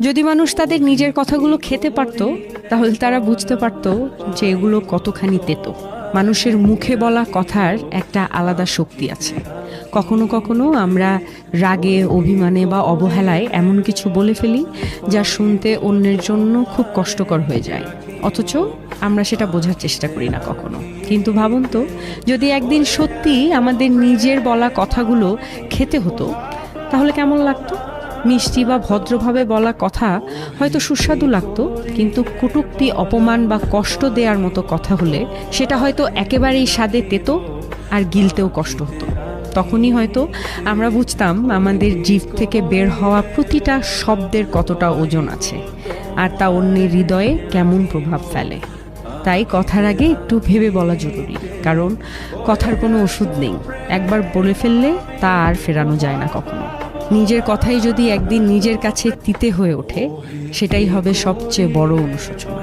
যদি মানুষ তাদের নিজের কথাগুলো খেতে পারত, তাহলে তারা বুঝতে পারত যে এগুলো কতখানি তেতো। মানুষের মুখে বলা কথার একটা আলাদা শক্তি আছে। কখনো কখনো আমরা রাগে, অভিমানে বা অবহেলায় এমন কিছু বলে ফেলি যা শুনতে অন্যের জন্য খুব কষ্টকর হয়ে যায়, অথচ আমরা সেটা বোঝার চেষ্টা করি না কখনো। কিন্তু ভাবুন তো, যদি একদিন সত্যি আমাদের নিজের বলা কথাগুলো খেতে হতো, তাহলে কেমন লাগতো? মিষ্টি বা ভদ্রভাবে বলা কথা হয়তো সুস্বাদু লাগতো, কিন্তু কটূক্তি, অপমান বা কষ্ট দেওয়ার মতো কথা হলে সেটা হয়তো একেবারেই স্বাদে তেতো আর গিলতেও কষ্ট হতো। তখনই হয়তো আমরা বুঝতাম আমাদের জিভ থেকে বের হওয়া প্রতিটা শব্দের কতটা ওজন আছে, আর তা অন্যের হৃদয়ে কেমন প্রভাব ফেলে। তাই কথার আগে একটু ভেবে বলা জরুরি, কারণ কথার কোনো ওষুধ নেই। একবার বলে ফেললে তা আর ফেরানো যায় না কখনো। নিজের কথাই যদি একদিন নিজের কাছে তিতে হয়ে ওঠে, সেটাই হবে সবচেয়ে বড় অনুশোচনা।